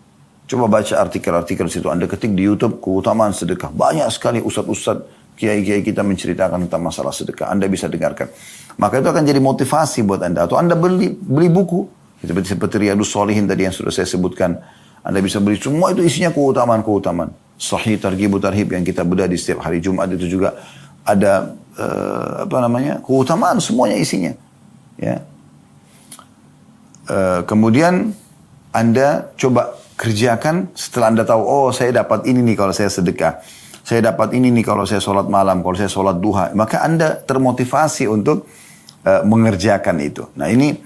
Coba baca artikel-artikel situ. Anda ketik di YouTube, keutamaan sedekah. Banyak sekali ustadz-ustadz, kiai-kiai kita menceritakan tentang masalah sedekah. Anda bisa dengarkan. Maka itu akan jadi motivasi buat Anda. Atau Anda beli buku. Seperti Riyadhus Shalihin tadi yang sudah saya sebutkan. Anda bisa beli semua itu isinya keutamaan-keutamaan. Sahih Targhib Tarhib yang kita bedah di setiap hari Jumat itu juga ada keutamaan semuanya isinya. Ya. Kemudian Anda coba kerjakan setelah Anda tahu, oh saya dapat ini nih kalau saya sedekah. Saya dapat ini nih kalau saya sholat malam, kalau saya sholat duha. Maka Anda termotivasi untuk mengerjakan itu. Nah ini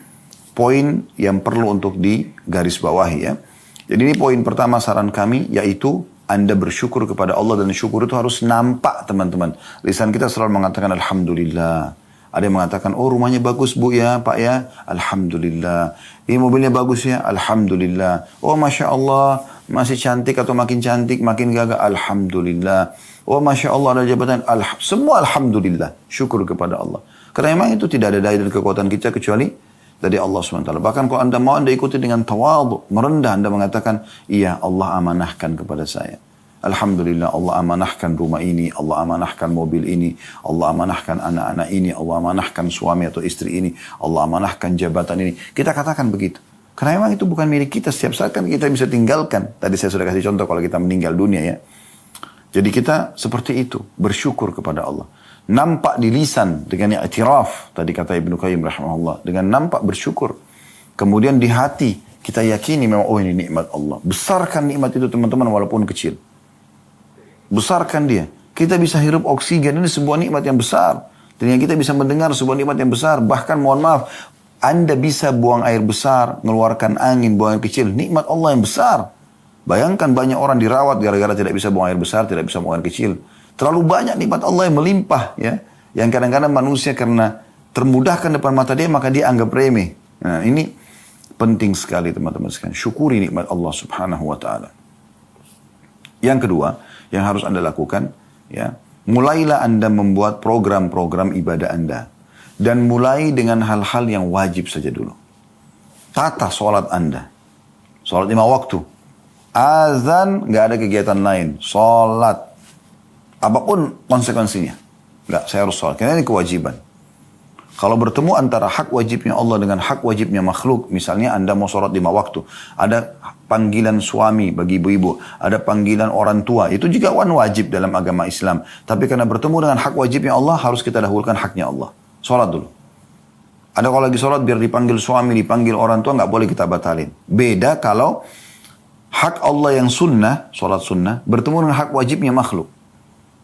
poin yang perlu untuk digarisbawahi ya. Jadi ini poin pertama saran kami, yaitu Anda bersyukur kepada Allah, dan syukur itu harus nampak teman-teman. Lisan kita selalu mengatakan Alhamdulillah. Ada yang mengatakan, oh rumahnya bagus bu ya pak ya, Alhamdulillah. Ini mobilnya bagus ya, Alhamdulillah. Oh Masya Allah, masih cantik atau makin cantik, makin gagah, Alhamdulillah. Oh Masya Allah ada jabatan, semua Alhamdulillah. Syukur kepada Allah. Karena memang itu tidak ada daya dan kekuatan kita kecuali dari Allah SWT. Bahkan kalau Anda mau, Anda ikuti dengan tawadhu, merendah, Anda mengatakan, iya Allah amanahkan kepada saya. Alhamdulillah Allah amanahkan rumah ini, Allah amanahkan mobil ini, Allah amanahkan anak-anak ini, Allah amanahkan suami atau istri ini, Allah amanahkan jabatan ini. Kita katakan begitu. Karena memang itu bukan milik kita, setiap saat kan kita bisa tinggalkan. Tadi saya sudah kasih contoh kalau kita meninggal dunia ya. Jadi kita seperti itu, bersyukur kepada Allah. Nampak di lisan dengan i'tiraf, tadi kata Ibnu Qayyim rahimahullah, dengan nampak bersyukur. Kemudian di hati kita yakini memang oh ini nikmat Allah. Besarkan nikmat itu teman-teman walaupun kecil. Besarkan dia. Kita bisa hirup oksigen, ini sebuah nikmat yang besar. Dan yang kita bisa mendengar sebuah nikmat yang besar. Bahkan mohon maaf, Anda bisa buang air besar, mengeluarkan angin, buang air kecil. Nikmat Allah yang besar. Bayangkan banyak orang dirawat gara-gara tidak bisa buang air besar, tidak bisa buang air kecil. Terlalu banyak nikmat Allah yang melimpah ya. Yang kadang-kadang manusia karena termudahkan depan mata dia, maka dia anggap remeh. Nah ini penting sekali teman-teman sekalian. Syukuri nikmat Allah subhanahu wa ta'ala. Yang kedua, yang harus Anda lakukan, ya, mulailah Anda membuat program-program ibadah Anda. Dan mulai dengan hal-hal yang wajib saja dulu. Tata sholat Anda. Sholat 5 waktu. Azan, nggak ada kegiatan lain. Sholat. Apapun konsekuensinya. Nggak, saya harus sholat. Karena ini kewajiban. Kalau bertemu antara hak wajibnya Allah dengan hak wajibnya makhluk, misalnya Anda mau sholat 5 waktu, ada panggilan suami bagi ibu-ibu, ada panggilan orang tua, itu juga wajib dalam agama Islam. Tapi karena bertemu dengan hak wajibnya Allah, harus kita dahulukan haknya Allah. Sholat dulu. Ada kalau lagi sholat biar dipanggil suami, dipanggil orang tua, nggak boleh kita batalin. Beda kalau hak Allah yang sunnah, sholat sunnah, bertemu dengan hak wajibnya makhluk.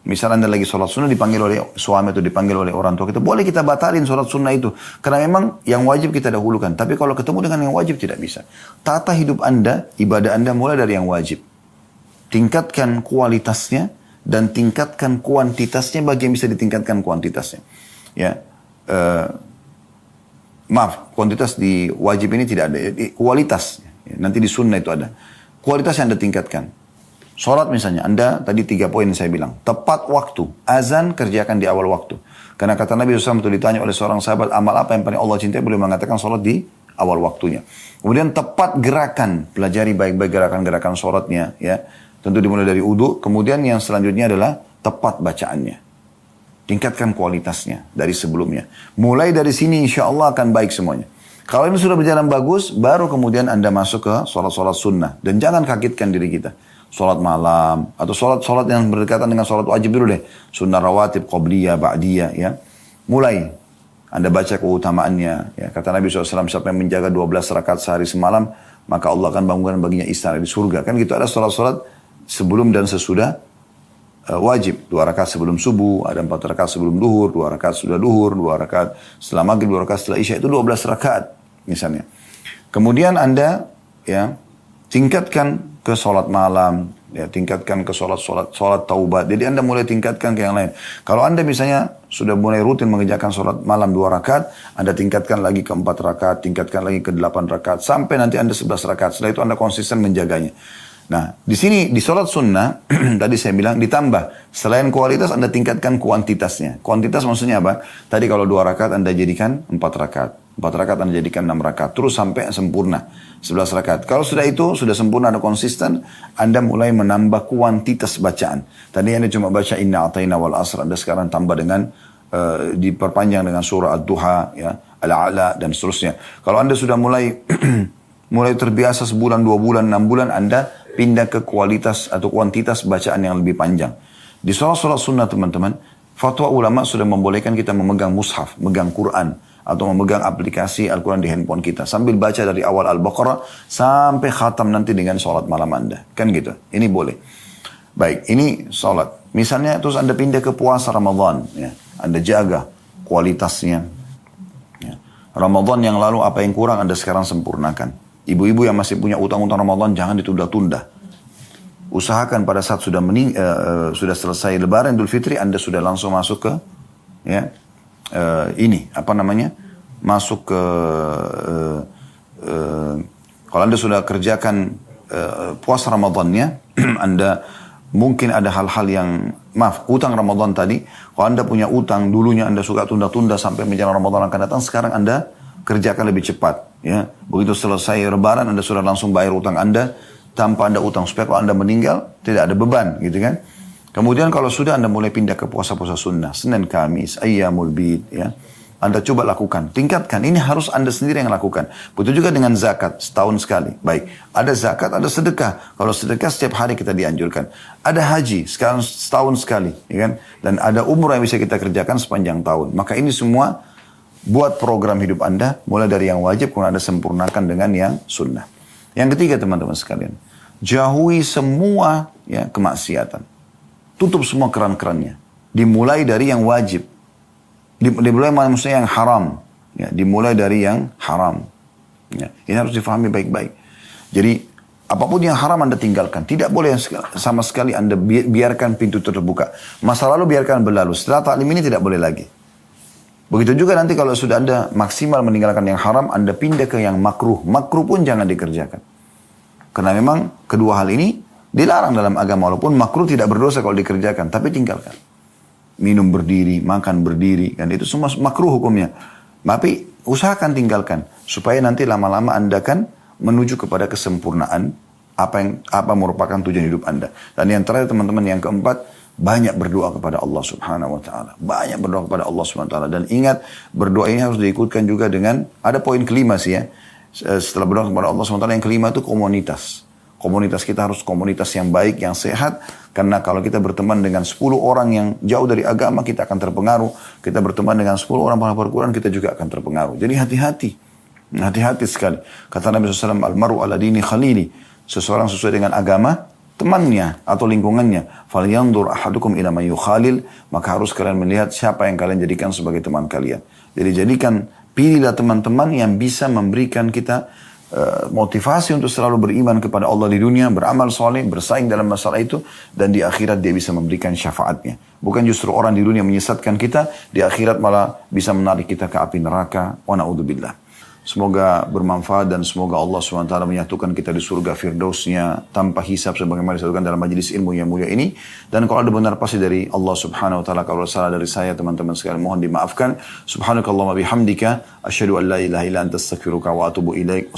Misal Anda lagi sholat sunnah dipanggil oleh suami atau dipanggil oleh orang tua kita, boleh kita batalin sholat sunnah itu. Karena memang yang wajib kita dahulukan. Tapi kalau ketemu dengan yang wajib tidak bisa. Tata hidup Anda, ibadah Anda mulai dari yang wajib. Tingkatkan kualitasnya dan tingkatkan kuantitasnya bagi yang bisa ditingkatkan kuantitasnya. Ya, maaf, kuantitas di wajib ini tidak ada. Kualitas, nanti di sunnah itu ada. Kualitas yang Anda tingkatkan. Sholat misalnya, Anda tadi 3 poin yang saya bilang. Tepat waktu, azan kerjakan di awal waktu. Karena kata Nabi SAW itu ditanya oleh seorang sahabat, amal apa yang paling Allah cintai? Boleh mengatakan sholat di awal waktunya. Kemudian tepat gerakan, pelajari baik-baik gerakan-gerakan sholatnya. Ya. Tentu dimulai dari wudu. Kemudian yang selanjutnya adalah tepat bacaannya. Tingkatkan kualitasnya dari sebelumnya. Mulai dari sini insya Allah akan baik semuanya. Kalau ini sudah berjalan bagus, baru kemudian Anda masuk ke sholat-sholat sunnah. Dan jangan kagetkan diri kita. Sholat malam, atau sholat yang berdekatan dengan sholat wajib dulu deh. Sunnah rawatib, qobliyah, ba'diyah, ya. Mulai. Anda baca keutamaannya. Ya. Kata Nabi SAW, siapa yang menjaga 12 rakaat sehari semalam, maka Allah akan bangunkan baginya istana di surga. Kan gitu, ada sholat-sholat sebelum dan sesudah wajib. 2 rakaat sebelum subuh, ada 4 rakaat sebelum duhur, 2 rakaat sudah duhur, 2 rakaat setelah maghrib, 2 rakaat setelah isya. Itu 12 rakaat misalnya. Kemudian Anda ya tingkatkan ke sholat malam, ya, tingkatkan ke sholat taubat. Jadi Anda mulai tingkatkan ke yang lain. Kalau Anda misalnya sudah mulai rutin mengerjakan sholat malam 2 rakaat, Anda tingkatkan lagi ke 4 rakaat, tingkatkan lagi ke 8 rakaat, sampai nanti Anda 11 rakaat. Setelah itu Anda konsisten menjaganya. Nah, di sini, di sholat sunnah, tadi saya bilang ditambah. Selain kualitas, Anda tingkatkan kuantitasnya. Kuantitas maksudnya apa? Tadi kalau 2 rakaat, Anda jadikan 4 rakaat. 4 rakaat Anda jadikan 6 rakaat. Terus sampai sempurna. 11 rakaat. Kalau sudah itu, sudah sempurna, Anda konsisten, Anda mulai menambah kuantitas bacaan. Tadi Anda cuma baca inna atayna wal asr. Anda sekarang tambah dengan, diperpanjang dengan surah ad-duha, ya, al-a'la, dan seterusnya. Kalau Anda sudah mulai mulai terbiasa sebulan, 2 bulan, 6 bulan, Anda pindah ke kualitas atau kuantitas bacaan yang lebih panjang. Di sholat-sholat sunnah teman-teman, fatwa ulama sudah membolehkan kita memegang mushaf, memegang Quran, atau memegang aplikasi Al-Quran di handphone kita. Sambil baca dari awal Al-Baqarah sampai khatam nanti dengan sholat malam Anda. Kan gitu, ini boleh. Baik, ini sholat. Misalnya terus Anda pindah ke puasa Ramadan. Ya. Anda jaga kualitasnya. Ramadan yang lalu apa yang kurang Anda sekarang sempurnakan. Ibu-ibu yang masih punya utang-utang Ramadan jangan ditunda-tunda. Usahakan pada saat sudah selesai Lebaran Idul Fitri, Anda sudah langsung masuk ke masuk ke kalau Anda sudah kerjakan puasa Ramadannya, Anda mungkin ada hal-hal yang utang Ramadan tadi. Kalau Anda punya utang dulunya Anda suka tunda-tunda sampai menjelang Ramadan akan datang, sekarang Anda kerjakan lebih cepat. Ya, begitu selesai Lebaran Anda sudah langsung bayar utang Anda tanpa Anda utang, supaya kalau Anda meninggal tidak ada beban, gitu kan? Kemudian kalau sudah Anda mulai pindah ke puasa-puasa sunnah, Senin, Kamis, Ayyamul Bid, ya, Anda coba lakukan, tingkatkan. Ini harus Anda sendiri yang lakukan. Begitu juga dengan zakat, setahun sekali. Baik, ada zakat, ada sedekah. Kalau sedekah setiap hari kita dianjurkan. Ada haji, sekarang setahun sekali, ya kan? Dan ada umrah yang bisa kita kerjakan sepanjang tahun. Maka ini semua buat program hidup Anda, mulai dari yang wajib, kemudian Anda sempurnakan dengan yang sunnah. Yang ketiga teman-teman sekalian, jauhi semua kemaksiatan. Tutup semua keran-kerannya. Dimulai dari yang wajib. Dimulai maksudnya yang haram. Ya, dimulai dari yang haram. Ya, ini harus difahami baik-baik. Jadi apapun yang haram Anda tinggalkan. Tidak boleh sama sekali Anda biarkan pintu terbuka. Masa lalu biarkan berlalu. Setelah taklim ini tidak boleh lagi. Begitu juga nanti kalau sudah Anda maksimal meninggalkan yang haram, Anda pindah ke yang makruh. Makruh pun jangan dikerjakan. Karena memang kedua hal ini dilarang dalam agama. Walaupun makruh tidak berdosa kalau dikerjakan, tapi tinggalkan. Minum berdiri, makan berdiri, kan itu semua makruh hukumnya. Tapi usahakan tinggalkan. Supaya nanti lama-lama Anda kan menuju kepada kesempurnaan apa merupakan tujuan hidup Anda. Dan yang terakhir teman-teman, yang keempat, banyak berdoa kepada Allah Subhanahu wa taala. Banyak berdoa kepada Allah Subhanahu wa taala, dan ingat berdoa ini harus diikutkan juga dengan ada poin kelima sih ya. Setelah berdoa kepada Allah Subhanahu wa taala, yang kelima itu komunitas. Komunitas kita harus komunitas yang baik, yang sehat, karena kalau kita berteman dengan 10 orang yang jauh dari agama, kita akan terpengaruh. Kita berteman dengan 10 orang penghafal Quran, kita juga akan terpengaruh. Jadi hati-hati. Hati-hati sekali. Kata Nabi SAW, Al-maru ala dini khalili. Seseorang sesuai dengan agama temannya atau lingkungannya. Falyanzur ahadukum ila man yukhalil, maka harus kalian melihat siapa yang kalian jadikan sebagai teman kalian. Jadi pilihlah teman-teman yang bisa memberikan kita motivasi untuk selalu beriman kepada Allah di dunia, beramal soleh, bersaing dalam masalah itu, dan di akhirat dia bisa memberikan syafaatnya. Bukan justru orang di dunia menyesatkan kita, di akhirat malah bisa menarik kita ke api neraka. Wa na'udzubillah. Semoga bermanfaat dan semoga Allah SWT menyatukan kita di surga Firdausnya tanpa hisab sebagaimana disatukan dalam majelis ilmu yang mulia ini. Dan kalau ada benar pasti dari Allah Subhanahu wa taala, kalau salah dari saya teman-teman sekalian mohon dimaafkan. Subhanakallahumma bihamdika asyhadu an la ilaha illa anta astaghfiruka wa atubu ilaik.